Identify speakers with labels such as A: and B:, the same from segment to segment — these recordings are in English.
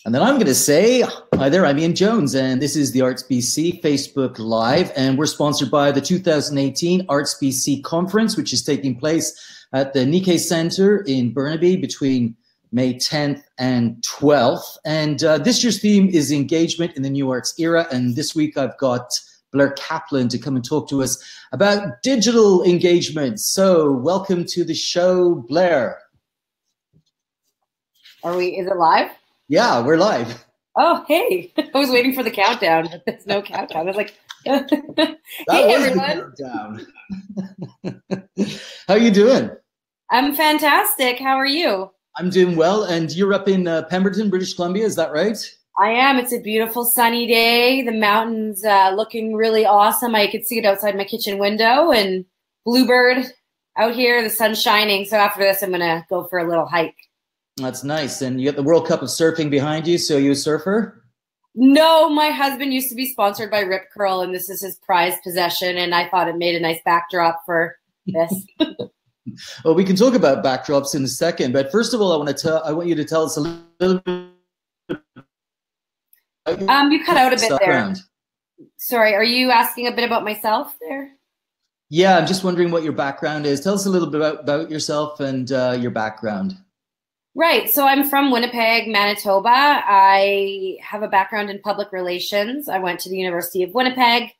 A: And then I'm going to say, hi there, I'm Ian Jones, and this is the Arts BC Facebook Live, and we're sponsored by the 2018 Arts BC Conference, which is taking place at the Nikkei Centre in Burnaby between May 10th and 12th. And this year's theme is engagement in the new arts era, and this week I've got Blair Kaplan to come and talk to us about digital engagement. So welcome to the show, Blair.
B: Is it live?
A: Yeah, we're live.
B: Oh, hey. I was waiting for the countdown, but there's no countdown. I was like,
A: that
B: hey,
A: was
B: everyone.
A: The countdown. How are you doing?
B: I'm fantastic. How are you?
A: I'm doing well. And you're up in Pemberton, British Columbia, is that right?
B: I am. It's a beautiful sunny day. The mountains looking really awesome. I could see it outside my kitchen window, and bluebird out here, the sun's shining. So after this, I'm going to go for a little hike.
A: That's nice. And you got the World Cup of Surfing behind you, so you a surfer?
B: No, my husband used to be sponsored by Rip Curl, and this is his prized possession, and I thought it made a nice backdrop for this.
A: Well, we can talk about backdrops in a second, but first of all, I want you to tell us a little bit.
B: You cut out a bit there.
A: Background.
B: Sorry, are you asking a bit about myself there?
A: Yeah, I'm just wondering what your background is. Tell us a little bit about yourself and your background.
B: Right. So I'm from Winnipeg, Manitoba. I have a background in public relations. I went to the University of Winnipeg.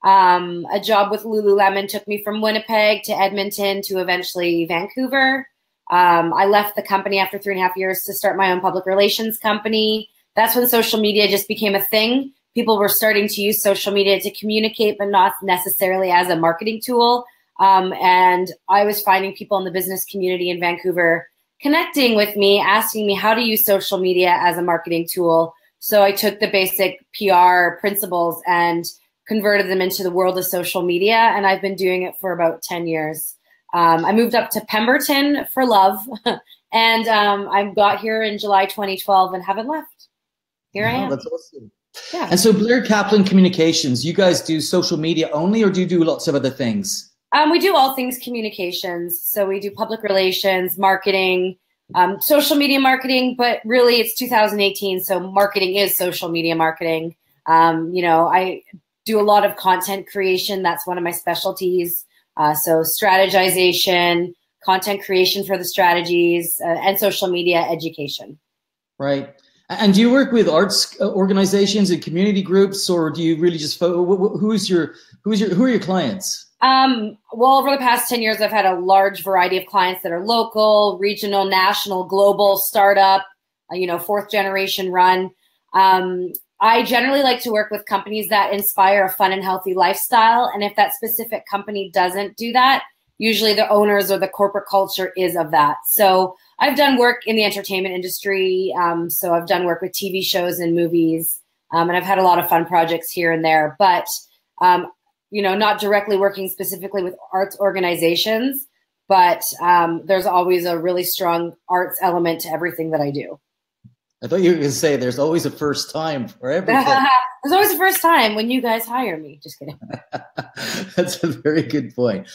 B: A job with Lululemon took me from Winnipeg to Edmonton to eventually Vancouver. I left the company after 3.5 years to start my own public relations company. That's when social media just became a thing. People were starting to use social media to communicate, but not necessarily as a marketing tool. And I was finding people in the business community in Vancouver connecting with me, asking me how to use social media as a marketing tool. So I took the basic PR principles and converted them into the world of social media, and I've been doing it for about 10 years. I moved up to Pemberton for love, and I got here in July 2012 and haven't left. Here I am.
A: That's awesome.
B: Yeah.
A: And so Blair Kaplan Communications, you guys do social media only, or do you do lots of other things?
B: We do all things communications. So we do public relations, marketing, social media marketing, but really it's 2018. So marketing is social media marketing. I do a lot of content creation. That's one of my specialties. So strategization, content creation for the strategies, and social media education. Right.
A: And do you work with arts organizations and community groups, or do you really just who are your clients?
B: Well, over the past 10 years, I've had a large variety of clients that are local, regional, national, global, startup, fourth generation run. I generally like to work with companies that inspire a fun and healthy lifestyle. And if that specific company doesn't do that, usually the owners or the corporate culture is of that. So I've done work in the entertainment industry. So I've done work with TV shows and movies, and I've had a lot of fun projects here and there, but not directly working specifically with arts organizations, but there's always a really strong arts element to everything that I do.
A: I thought you were going to say there's always a first time for everything.
B: There's always a first time when you guys hire me. Just kidding.
A: That's a very good point.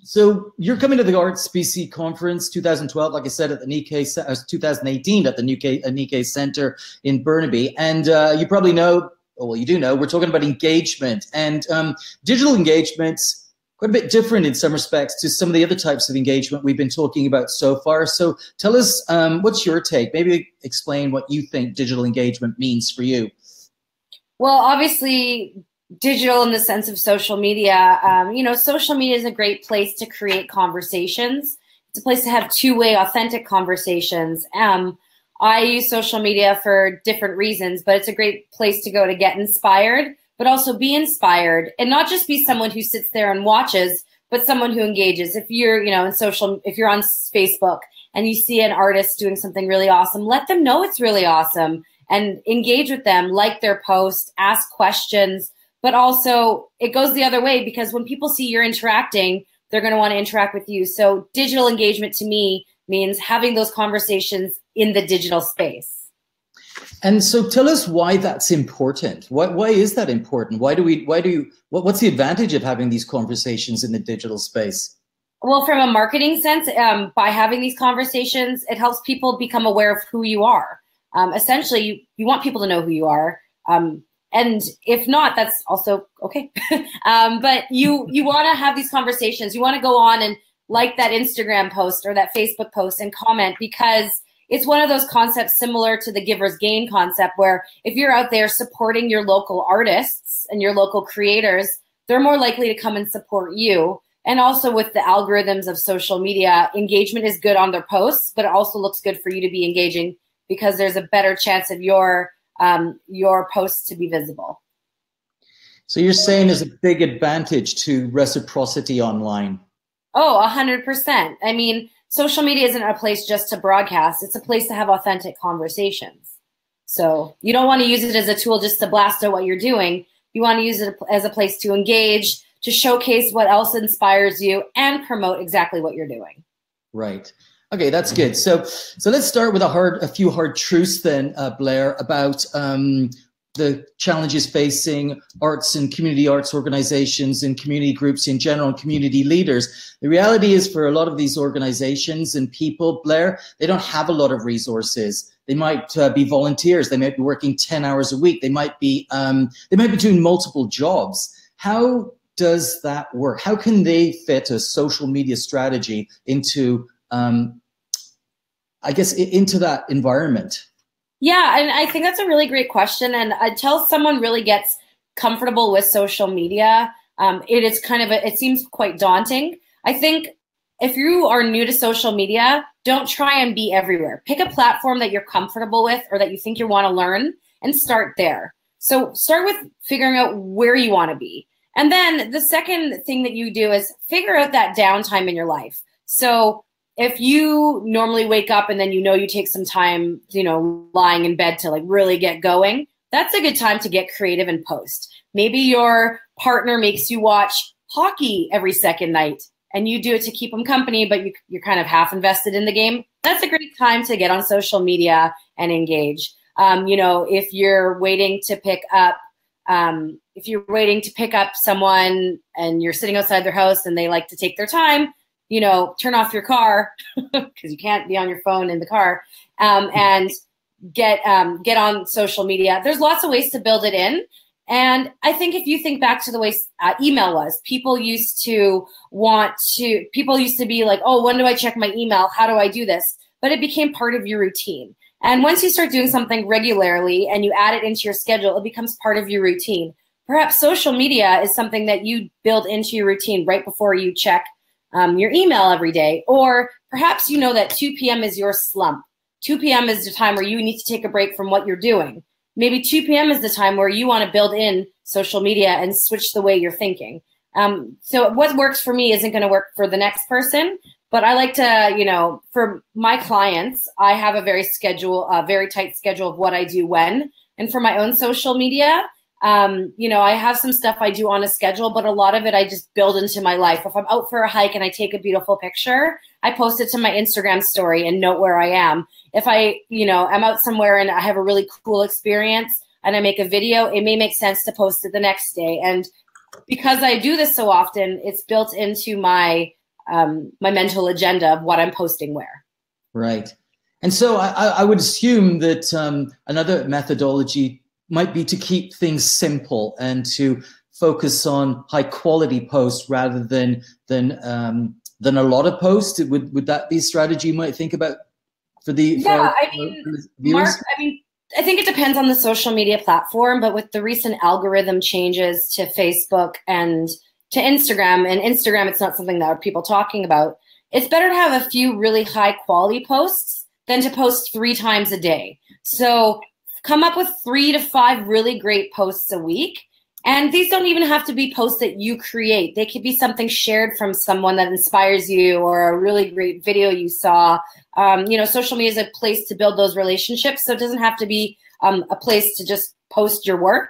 A: So you're coming to the Arts BC Conference 2012, like I said, at the Nikkei, 2018 at the Nikkei Centre in Burnaby. And you probably know, well, you do know, we're talking about engagement, and digital engagement's quite a bit different in some respects to some of the other types of engagement we've been talking about so far. So tell us, what's your take? Maybe explain what you think digital engagement means for you.
B: Well, obviously, digital in the sense of social media, social media is a great place to create conversations. It's a place to have two-way authentic conversations. I use social media for different reasons, but it's a great place to go to get inspired, but also be inspired, and not just be someone who sits there and watches, but someone who engages. If you're, if you're on Facebook and you see an artist doing something really awesome, let them know it's really awesome and engage with them, like their post, ask questions, but also it goes the other way, because when people see you're interacting, they're going to want to interact with you. So digital engagement to me means having those conversations in the digital space.
A: And so tell us why that's important. Why is that important? What's the advantage of having these conversations in the digital space?
B: Well, from a marketing sense, by having these conversations, it helps people become aware of who you are. Essentially, you want people to know who you are. And if not, that's also okay. But you want to have these conversations. You want to go on and like that Instagram post or that Facebook post and comment, because it's one of those concepts similar to the giver's gain concept, where if you're out there supporting your local artists and your local creators, they're more likely to come and support you. And also with the algorithms of social media, engagement is good on their posts, but it also looks good for you to be engaging because there's a better chance of your posts to be visible.
A: So you're saying there's a big advantage to reciprocity online?
B: Oh, 100%. I mean, social media isn't a place just to broadcast. It's a place to have authentic conversations. So you don't want to use it as a tool just to blast out what you're doing. You want to use it as a place to engage, to showcase what else inspires you, and promote exactly what you're doing. Right.
A: Okay, that's good. So let's start with a few hard truths then, Blair, about the challenges facing arts and community arts organizations and community groups in general and community leaders. The reality is, for a lot of these organizations and people, Blair, they don't have a lot of resources. They might be volunteers. They might be working 10 hours a week. They might be doing multiple jobs. How does that work? How can they fit a social media strategy into, I guess, into that environment?
B: Yeah, and I think that's a really great question. And until someone really gets comfortable with social media, it seems quite daunting. I think if you are new to social media, don't try and be everywhere. Pick a platform that you're comfortable with or that you think you want to learn and start there. So start with figuring out where you want to be. And then the second thing that you do is figure out that downtime in your life. So if you normally wake up and then you take some time, lying in bed to like really get going, that's a good time to get creative and post. Maybe your partner makes you watch hockey every second night and you do it to keep them company, but you're kind of half invested in the game. That's a great time to get on social media and engage. If you're waiting to pick up someone and you're sitting outside their house and they like to take their time, turn off your car because you can't be on your phone in the car, and get on social media. There's lots of ways to build it in. And I think if you think back to the way email was, people used to be like, oh, when do I check my email? How do I do this? But it became part of your routine. And once you start doing something regularly and you add it into your schedule, it becomes part of your routine. Perhaps social media is something that you build into your routine right before you check your email every day. Or perhaps that 2 p.m. is your slump. 2 p.m. is the time where you need to take a break from what you're doing. Maybe 2 p.m. is the time where you want to build in social media and switch the way you're thinking. So what works for me isn't going to work for the next person. But I like to, for my clients, I have a very tight schedule of what I do when. And for my own social media, I have some stuff I do on a schedule, but a lot of it I just build into my life. If I'm out for a hike and I take a beautiful picture, I post it to my Instagram story and note where I am. If I'm out somewhere and I have a really cool experience and I make a video, it may make sense to post it the next day. And because I do this so often, it's built into my mental agenda of what I'm posting where.
A: Right. And so I would assume that another methodology might be to keep things simple and to focus on high quality posts rather than a lot of posts. Would that be a strategy you might think about for the
B: Mark, I think it depends on the social media platform, but with the recent algorithm changes to Facebook and to Instagram, it's not something that people talking about. It's better to have a few really high quality posts than to post 3 times a day. So come up with 3 to 5 really great posts a week. And these don't even have to be posts that you create. They could be something shared from someone that inspires you or a really great video you saw. Social media is a place to build those relationships. So it doesn't have to be a place to just post your work,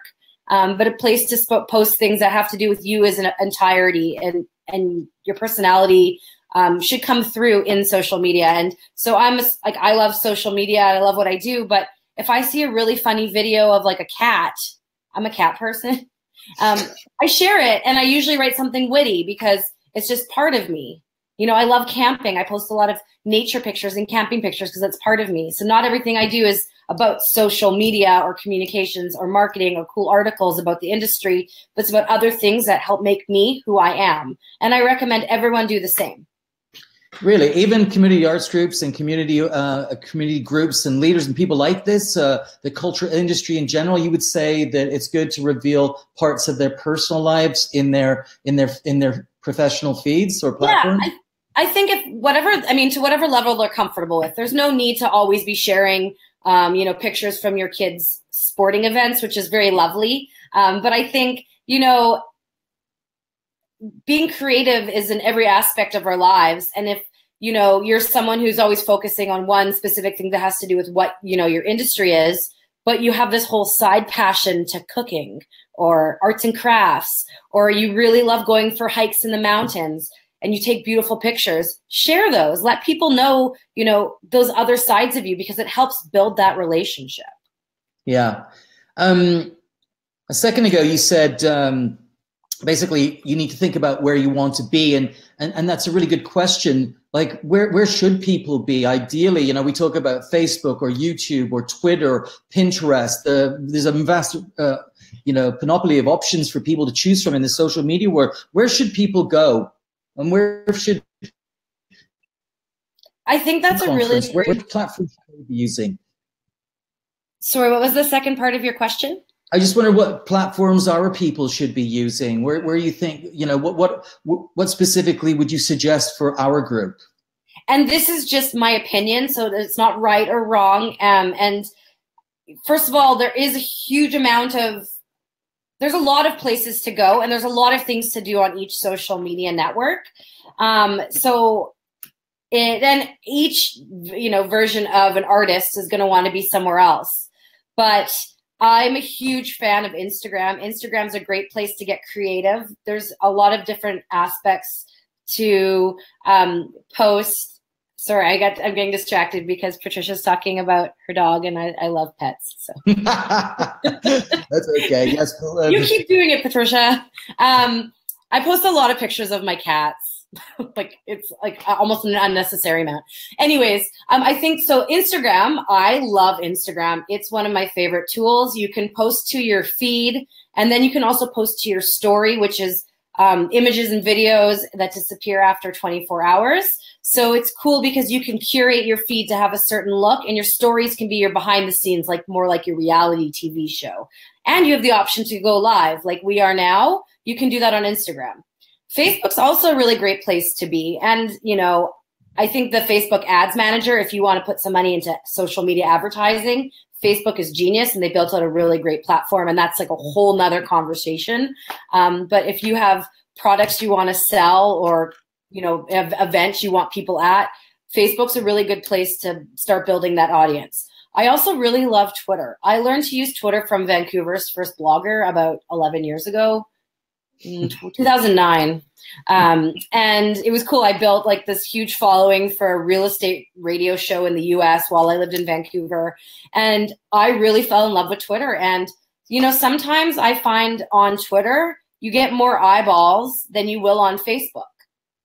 B: but a place to post things that have to do with you as an entirety, and your personality should come through in social media. And so I love social media. I love what I do. But if I see a really funny video of like a cat, I'm a cat person. I share it, and I usually write something witty because it's just part of me. You know, I love camping. I post a lot of nature pictures and camping pictures because that's part of me. So not everything I do is about social media or communications or marketing or cool articles about the industry, but it's about other things that help make me who I am. And I recommend everyone do the same.
A: Really, even community arts groups and community groups and leaders and people like this, the culture industry in general, you would say that it's good to reveal parts of their personal lives in their professional feeds or platforms?
B: Yeah, I think to whatever level they're comfortable with. There's no need to always be sharing, you know, pictures from your kids' sporting events, which is very lovely. But I think, you know, being creative is in every aspect of our lives. And if, you know, you're someone who's always focusing on one specific thing that has to do with what, you know, your industry is, but you have this whole side passion to cooking or arts and crafts, or you really love going for hikes in the mountains and you take beautiful pictures, share those. Let people know, you know, those other sides of you, because it helps build that relationship.
A: Yeah. A second ago, you said, basically, you need to think about where you want to be, and that's a really good question. Like, where should people be? Ideally, you know, we talk about Facebook or YouTube or Twitter, Pinterest. There's a vast, you know, panoply of options for people to choose from in the social media world. Where should people go, and where should?
B: I think that's a really
A: what platforms should they be using?
B: Sorry, what was the second part of your question?
A: I just wonder what platforms our people should be using. Where you think, you know, what specifically would you suggest for our group?
B: And this is just my opinion, so it's not right or wrong. And first of all, there is a huge amount of, there's a lot of places to go, and there's a lot of things to do on each social media network. So then each, you know, version of an artist is going to want to be somewhere else. But I'm a huge fan of Instagram. Instagram's a great place to get creative. There's a lot of different aspects to post. Sorry, I'm getting distracted because Patricia's talking about her dog, and I love pets. So
A: that's okay. Yes,
B: you keep doing it, Patricia. I post a lot of pictures of my cats. Like, it's like almost an unnecessary amount. Anyways, I think so. Instagram, I love Instagram. It's one of my favorite tools. You can post to your feed, and then you can also post to your story, which is images and videos that disappear after 24 hours. So it's cool because you can curate your feed to have a certain look, and your stories can be your behind the scenes, like more like your reality TV show. And you have the option to go live like we are now. You can do that on Instagram. Facebook's also a really great place to be. And, you know, I think the Facebook Ads Manager, if you want to put some money into social media advertising, Facebook is genius, and they built out a really great platform, and that's like a whole nother conversation. But if you have products you want to sell, or, you know, events you want people at, Facebook's a really good place to start building that audience. I also really love Twitter. I learned to use Twitter from Vancouver's first blogger about 11 years ago. 2009. And it was cool. I built like this huge following for a real estate radio show in the US while I lived in Vancouver. And I really fell in love with Twitter. And, you know, sometimes I find on Twitter, you get more eyeballs than you will on Facebook.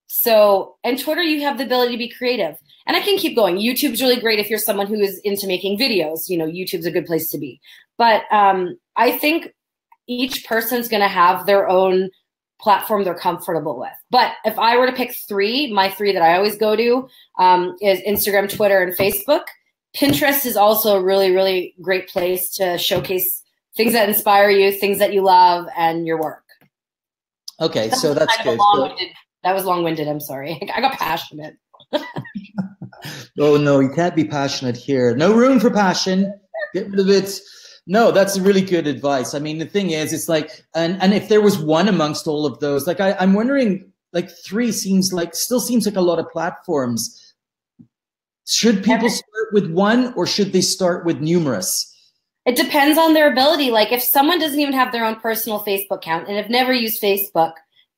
B: So, and Twitter, you have the ability to be creative. And I can keep going. YouTube's really great if you're someone who is into making videos. You know, YouTube's a good place to be. But I think each person's going to have their own platform they're comfortable with. But if I were to pick three, my three that I always go to is Instagram, Twitter, and Facebook. Pinterest is also a really, really great place to showcase things that inspire you, things that you love, and your work.
A: Okay, so that's good.
B: That was long-winded. I'm sorry. I got passionate.
A: Oh, no, you can't be passionate here. No room for passion. Get rid of it. No, that's really good advice. I mean, the thing is, it's like, and if there was one amongst all of those, like I'm wondering, like three still seems like a lot of platforms. Should people start with one, or should they start with numerous?
B: It depends on their ability. Like if someone doesn't even have their own personal Facebook account and have never used Facebook,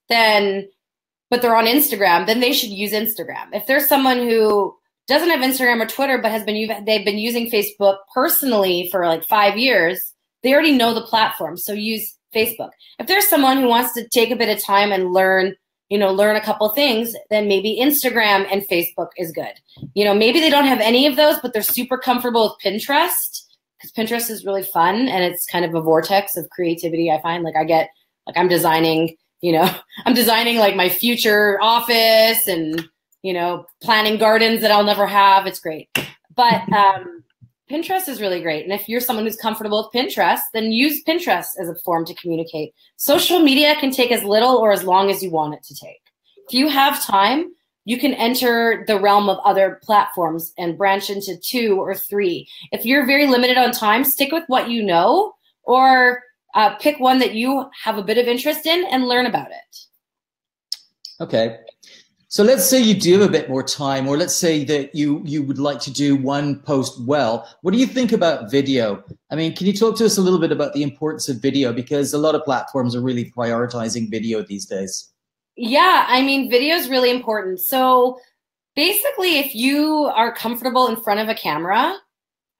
B: but they're on Instagram, then they should use Instagram. If there's someone who doesn't have Instagram or Twitter, but they've been using Facebook personally for like 5 years, they already know the platform, so use Facebook. If there's someone who wants to take a bit of time and learn learn a couple things, then maybe Instagram and Facebook is good. Maybe they don't have any of those, but they're super comfortable with Pinterest, because Pinterest is really fun and it's kind of a vortex of creativity. I find I'm designing, I'm designing like my future office and, planning gardens that I'll never have. It's great. But Pinterest is really great. And if you're someone who's comfortable with Pinterest, then use Pinterest as a form to communicate. Social media can take as little or as long as you want it to take. If you have time, you can enter the realm of other platforms and branch into 2 or 3. If you're very limited on time, stick with what you know, or pick one that you have a bit of interest in and learn about it. Okay.
A: So let's say you do have a bit more time, or let's say that you would like to do one post well. What do you think about video? I mean, can you talk to us a little bit about the importance of video? Because a lot of platforms are really prioritizing video these days.
B: Yeah, I mean, video is really important. So basically, if you are comfortable in front of a camera,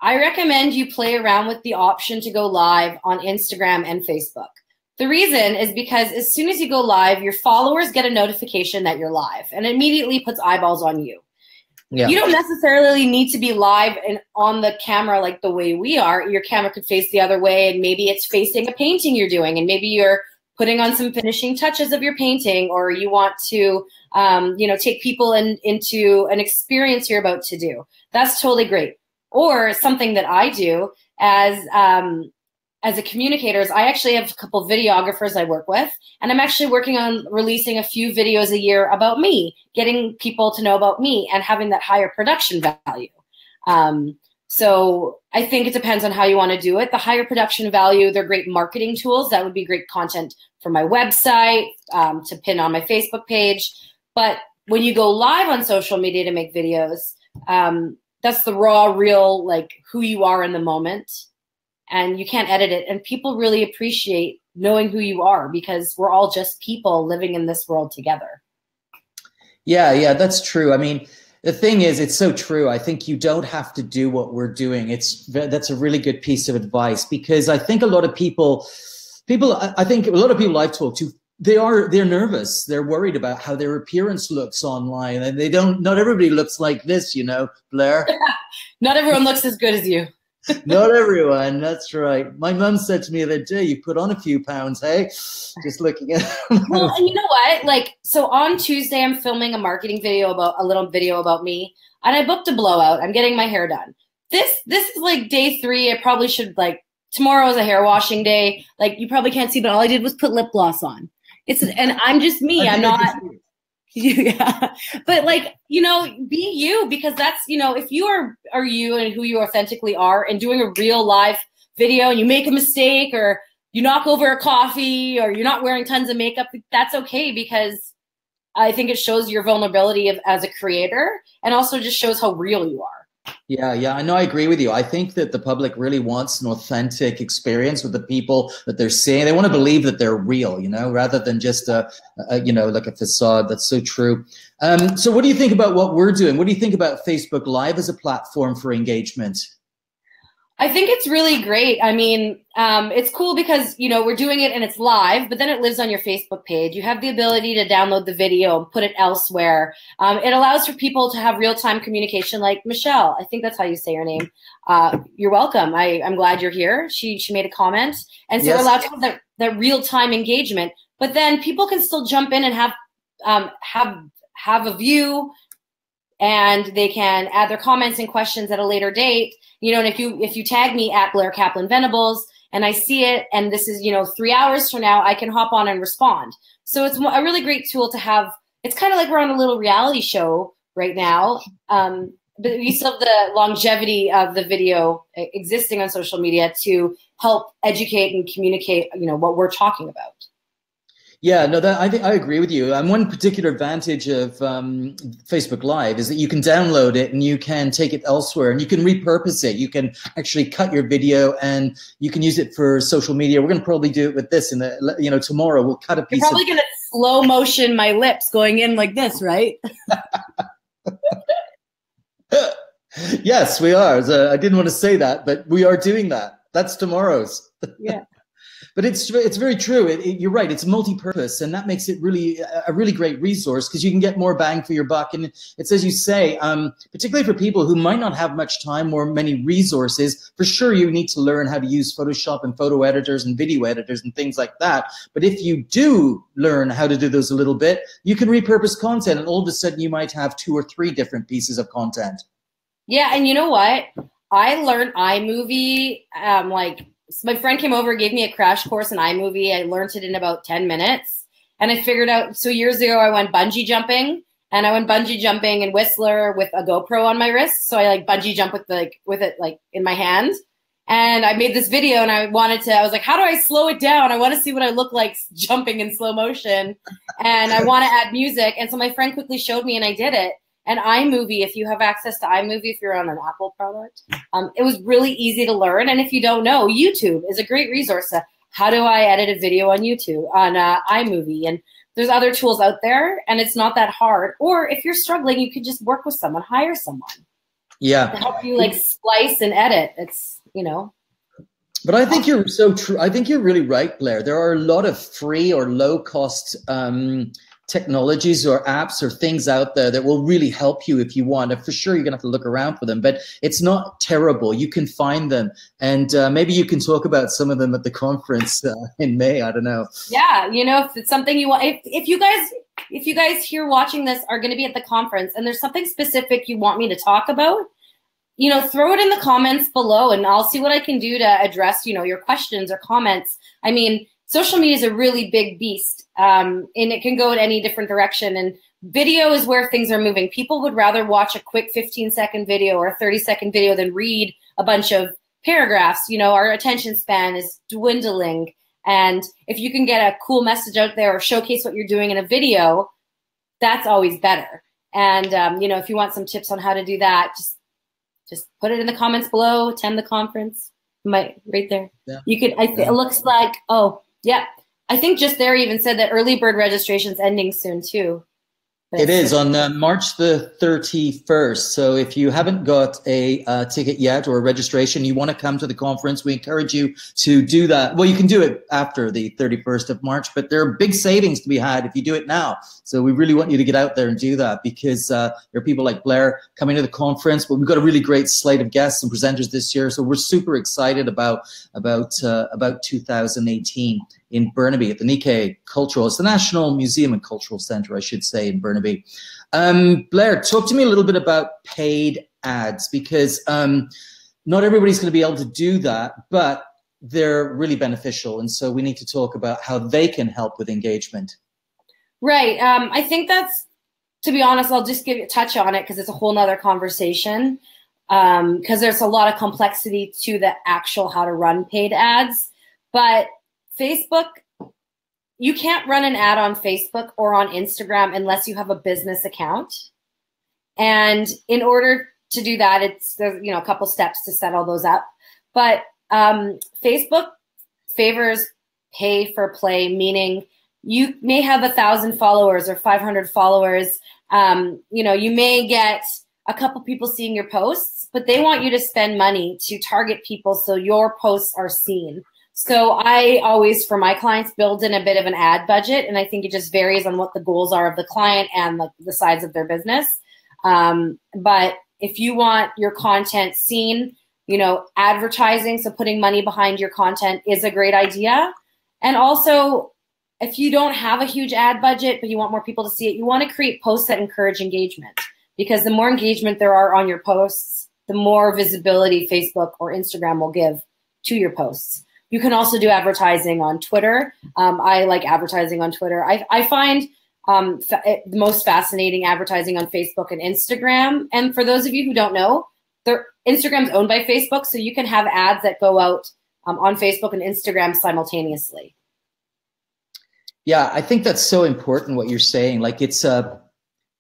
B: I recommend you play around with the option to go live on Instagram and Facebook. The reason is because as soon as you go live, your followers get a notification that you're live, and it immediately puts eyeballs on you. Yeah. You don't necessarily need to be live and on the camera like the way we are. Your camera could face the other way, and maybe it's facing a painting you're doing, and maybe you're putting on some finishing touches of your painting, or you want to, take people into an experience you're about to do. That's totally great. Or something that I do as a communicator is I actually have a couple of videographers I work with, and I'm actually working on releasing a few videos a year about me, getting people to know about me and having that higher production value. So I think it depends on how you want to do it. The higher production value, they're great marketing tools. That would be great content for my website, to pin on my Facebook page. But when you go live on social media to make videos, that's the raw, real, like who you are in the moment. And you can't edit it. And people really appreciate knowing who you are, because we're all just people living in this world together.
A: Yeah, that's true. I mean, the thing is, it's so true. I think you don't have to do what we're doing. That's a really good piece of advice, because I think a lot of people I've talked to, they're nervous. They're worried about how their appearance looks online, and not everybody looks like this, Blair.
B: Not everyone looks as good as you.
A: Not everyone, that's right. My mum said to me the other day, you put on a few pounds, hey? Just looking at
B: Well, and you know what? So on Tuesday, I'm filming a marketing video a little video about me, and I booked a blowout. I'm getting my hair done. This is like day 3. I probably should, tomorrow is a hair washing day. You probably can't see, but all I did was put lip gloss on. And I'm just me. I'm not. Yeah, but be you, because that's, if you are you and who you authentically are, and doing a real live video and you make a mistake, or you knock over a coffee, or you're not wearing tons of makeup, that's okay, because I think it shows your vulnerability as a creator, and also just shows how real you are.
A: Yeah, I know. I agree with you. I think that the public really wants an authentic experience with the people that they're seeing. They want to believe that they're real, rather than just like a facade. That's so true. So what do you think about what we're doing? What do you think about Facebook Live as a platform for engagement?
B: I think it's really great. I mean, it's cool because, we're doing it and it's live, but then it lives on your Facebook page. You have the ability to download the video and put it elsewhere. It allows for people to have real-time communication, like Michelle. I think that's how you say your name. You're welcome. I'm glad you're here. She made a comment. And so Yes. We're allowed to have that real-time engagement. But then people can still jump in and have a view, and they can add their comments and questions at a later date. And if you tag me at Blair Kaplan Venables and I see it, and this is, 3 hours from now, I can hop on and respond. So it's a really great tool to have. It's kind of like we're on a little reality show right now. But we still have the longevity of the video existing on social media to help educate and communicate, what we're talking about.
A: Yeah, no, I think I agree with you. One particular advantage of Facebook Live is that you can download it and you can take it elsewhere, and you can repurpose it. You can actually cut your video and you can use it for social media. We're going to probably do it with this, and tomorrow we'll cut a piece.
B: You're probably going to slow motion my lips going in like this, right?
A: Yes, we are. I didn't want to say that, but we are doing that. That's tomorrow's.
B: Yeah.
A: But it's very true. You're right. It's multi-purpose, and that makes it really a really great resource because you can get more bang for your buck. And it's, as you say, particularly for people who might not have much time or many resources. For sure, you need to learn how to use Photoshop and photo editors and video editors and things like that. But if you do learn how to do those a little bit, you can repurpose content, and all of a sudden you might have 2 or 3 different pieces of content. Yeah,
B: and you know what? I learned iMovie my friend came over, gave me a crash course in iMovie. I learned it in about 10 minutes. And I figured out, so years ago, I went bungee jumping. And I went bungee jumping in Whistler with a GoPro on my wrist. So I bungee jump with it in my hand. And I made this video and I was like, how do I slow it down? I want to see what I look like jumping in slow motion. And I want to add music. And so my friend quickly showed me and I did it. And iMovie, if you have access to iMovie, if you're on an Apple product, it was really easy to learn. And if you don't know, YouTube is a great resource. How do I edit a video on YouTube, on iMovie? And there's other tools out there, and it's not that hard. Or if you're struggling, you could just work with someone, hire someone.
A: Yeah.
B: To help you splice and edit. It's,
A: But I think you're so true. I think you're really right, Blair. There are a lot of free or low cost technologies or apps or things out there that will really help you if you want. And for sure, you're going to have to look around for them, but it's not terrible. You can find them. And maybe you can talk about some of them at the conference in May. I don't know. Yeah.
B: If it's something you want, if you guys here watching this are going to be at the conference and there's something specific you want me to talk about, throw it in the comments below and I'll see what I can do to address, your questions or comments. I mean, social media is a really big beast, and it can go in any different direction. And video is where things are moving. People would rather watch a quick 15-second video or a 30-second video than read a bunch of paragraphs. Our attention span is dwindling. And if you can get a cool message out there or showcase what you're doing in a video, that's always better. And, if you want some tips on how to do that, just put it in the comments below, attend the conference. Right there. Yeah. You could, it looks like, yeah, I think just there even said that early bird registration is ending soon too.
A: It is on March the 31st. So if you haven't got a ticket yet or a registration, you want to come to the conference, we encourage you to do that. Well, you can do it after the 31st of March, but there are big savings to be had if you do it now. So we really want you to get out there and do that because there are people like Blair coming to the conference, but we've got a really great slate of guests and presenters this year. So we're super excited about 2018 in Burnaby at the Nikkei Cultural. It's the National Museum and Cultural Center, I should say, in Burnaby. Blair, talk to me a little bit about paid ads because not everybody's going to be able to do that, but they're really beneficial. And so we need to talk about how they can help with engagement.
B: Right. I think that's, to be honest, I'll just touch on it because it's a whole nother conversation because there's a lot of complexity to the actual how to run paid ads. But Facebook, you can't run an ad on Facebook or on Instagram unless you have a business account. And in order to do that, there's a couple steps to set all those up. But Facebook favors pay for play, meaning you may have 1,000 followers or 500 followers. You may get a couple people seeing your posts, but they want you to spend money to target people so your posts are seen. So I always, for my clients, build in a bit of an ad budget, and I think it just varies on what the goals are of the client and the size of their business. But if you want your content seen, advertising, so putting money behind your content is a great idea. And also, if you don't have a huge ad budget, but you want more people to see it, you want to create posts that encourage engagement because the more engagement there are on your posts, the more visibility Facebook or Instagram will give to your posts. You can also do advertising on Twitter. I like advertising on Twitter. I find the most fascinating advertising on Facebook and Instagram. And for those of you who don't know, Instagram's owned by Facebook, so you can have ads that go out on Facebook and Instagram simultaneously.
A: Yeah, I think that's so important what you're saying. Like it's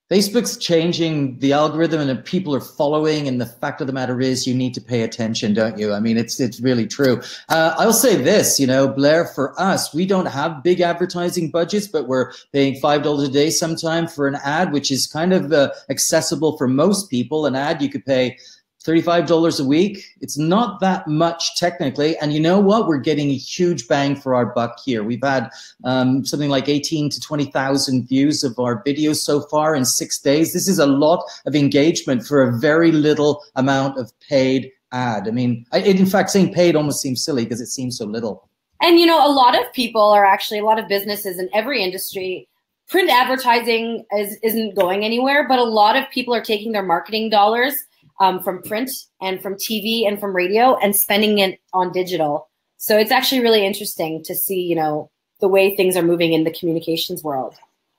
A: Facebook's changing the algorithm and people are following, and the fact of the matter is you need to pay attention, don't you? I mean, it's really true. I'll say this, Blair, for us, we don't have big advertising budgets, but we're paying $5 a day sometime for an ad, which is kind of accessible for most people. An ad you could pay $35 a week. It's not that much technically. And you know what? We're getting a huge bang for our buck here. We've had something like 18 to 20,000 views of our videos so far in 6 days. This is a lot of engagement for a very little amount of paid ad. I mean, in fact, saying paid almost seems silly because it seems so little.
B: And, you know, a lot of people are actually, a lot of businesses in every industry, print advertising isn't going anywhere, but a lot of people are taking their marketing dollars from print and from TV and from radio and spending it on digital. So it's actually really interesting to see, you know, the way things are moving in the communications world.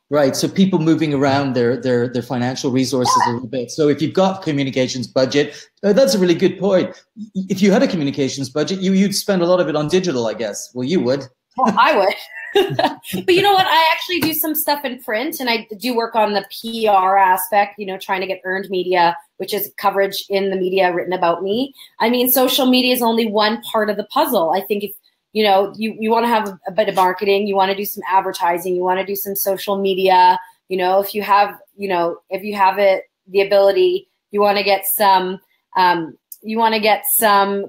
A: Right. So people moving around their financial resources a little bit. So if you've got communications budget, that's a really good point. If you had a communications budget, you'd spend a lot of it on digital, I guess. Well, you would.
B: Well, I would. But you know what? I actually do some stuff in print, and I do work on the PR aspect, you know, trying to get earned media, which is coverage in the media written about me. I mean, social media is only one part of the puzzle. I think if, you know, you want to have a bit of marketing, you want to do some advertising, you want to do some social media, you know, if you have the ability, you want to get some,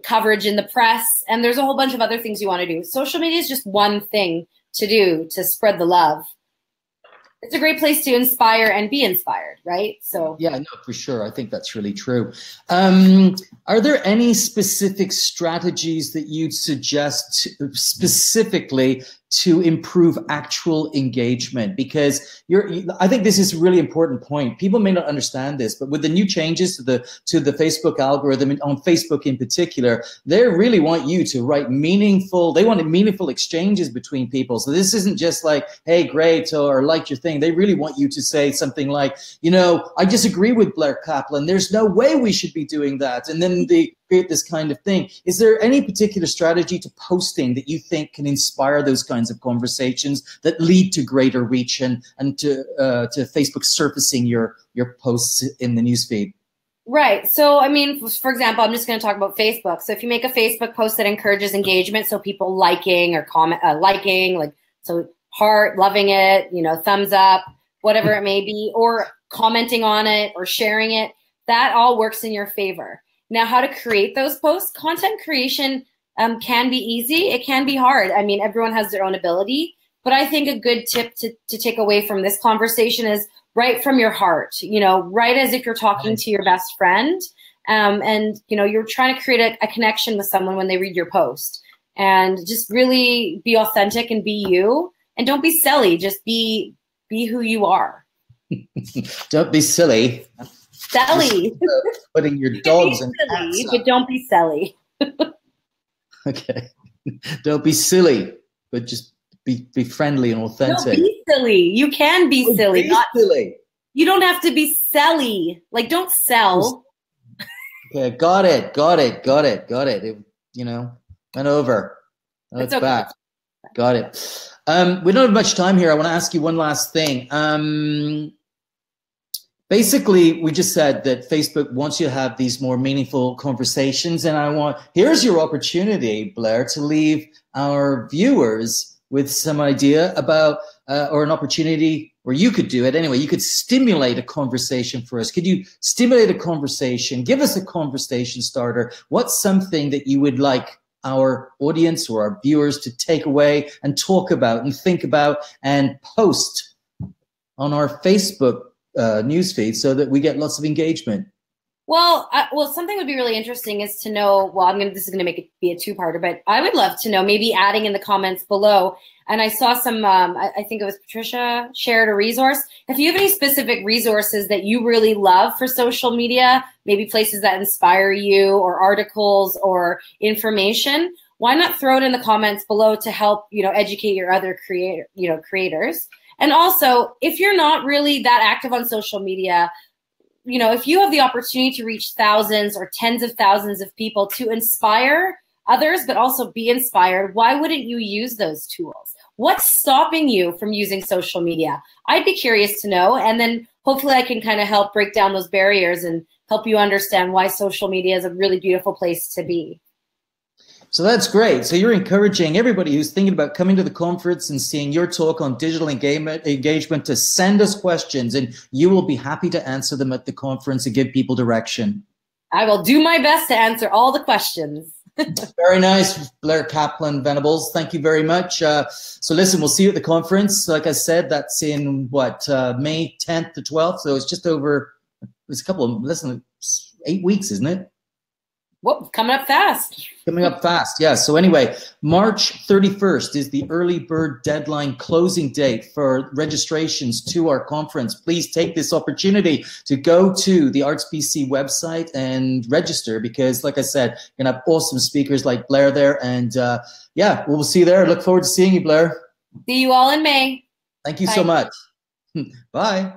B: coverage in the press, and there's a whole bunch of other things you want to do. Social media is just one thing to do to spread the love. It's a great place to inspire and be inspired, right? So
A: yeah, no, for sure. I think that's really true. Are there any specific strategies that you'd suggest specifically to improve actual engagement? Because I think this is a really important point. People may not understand this, but with the new changes to the Facebook algorithm, on Facebook in particular, they really want you to write meaningful exchanges between people. So this isn't just like, hey, great, or like your thing. They really want you to say something like, you know, I disagree with Blair Kaplan. There's no way we should be doing that. And then they create this kind of thing. Is there any particular strategy to posting that you think can inspire those kinds of conversations that lead to greater reach and to Facebook surfacing your posts in the newsfeed?
B: Right. So, I mean, for example, I'm just going to talk about Facebook. So if you make a Facebook post that encourages engagement, so people liking or comment, like, so heart, loving it, you know, thumbs up, whatever it may be, or commenting on it or sharing it, that all works in your favor. Now, how to create those posts? Content creation can be easy. It can be hard. I mean, everyone has their own ability, but I think a good tip to take away from this conversation is write from your heart, you know, write as if you're talking to your best friend. And, you know, you're trying to create a connection with someone when they read your post, and just really be authentic and be you, and don't be silly. Just be who you are.
A: Don't be silly.
B: Silly.
A: Putting your dogs in
B: silly, but don't be silly.
A: Okay. Don't be silly, but just be friendly and authentic.
B: Don't be silly. You can be silly.
A: Be silly.
B: You don't have to be silly. Like, don't sell.
A: Okay, got it. It, you know, went over. Now it's okay. Back. Got it. We don't have much time here. I want to ask you one last thing. Basically, we just said that Facebook wants you to have these more meaningful conversations, and here's your opportunity, Blair, to leave our viewers with some idea about, or an opportunity where you could do it anyway. You could stimulate a conversation for us. Could you stimulate a conversation? Give us a conversation starter. What's something that you would like our audience or our viewers to take away and talk about and think about and post on our Facebook newsfeed so that we get lots of engagement?
B: Well, something would be really interesting is to know, this is going to make it be a two-parter, but I would love to know, maybe adding in the comments below. And I saw some, I think it was Patricia shared a resource. If you have any specific resources that you really love for social media, maybe places that inspire you or articles or information, why not throw it in the comments below to help, you know, educate your other creators. And also, if you're not really that active on social media, you know, if you have the opportunity to reach thousands or tens of thousands of people to inspire others, but also be inspired, why wouldn't you use those tools? What's stopping you from using social media? I'd be curious to know. And then hopefully I can kind of help break down those barriers and help you understand why social media is a really beautiful place to be.
A: So that's great. So you're encouraging everybody who's thinking about coming to the conference and seeing your talk on digital engagement to send us questions, and you will be happy to answer them at the conference and give people direction.
B: I will do my best to answer all the questions.
A: Very nice, Blair Kaplan Venables. Thank you very much. So listen, we'll see you at the conference. Like I said, that's in what, May 10th to 12th. So it's just over, it's a couple of, listen, 8 weeks, isn't it?
B: Whoop, coming up fast.
A: Coming up fast, yeah. So anyway, March 31st is the early bird deadline closing date for registrations to our conference. Please take this opportunity to go to the Arts BC website and register because, like I said, you're going to have awesome speakers like Blair there. And yeah, we'll see you there. Look forward to seeing you, Blair.
B: See you all in May.
A: Thank you
B: Bye.
A: so much. Bye.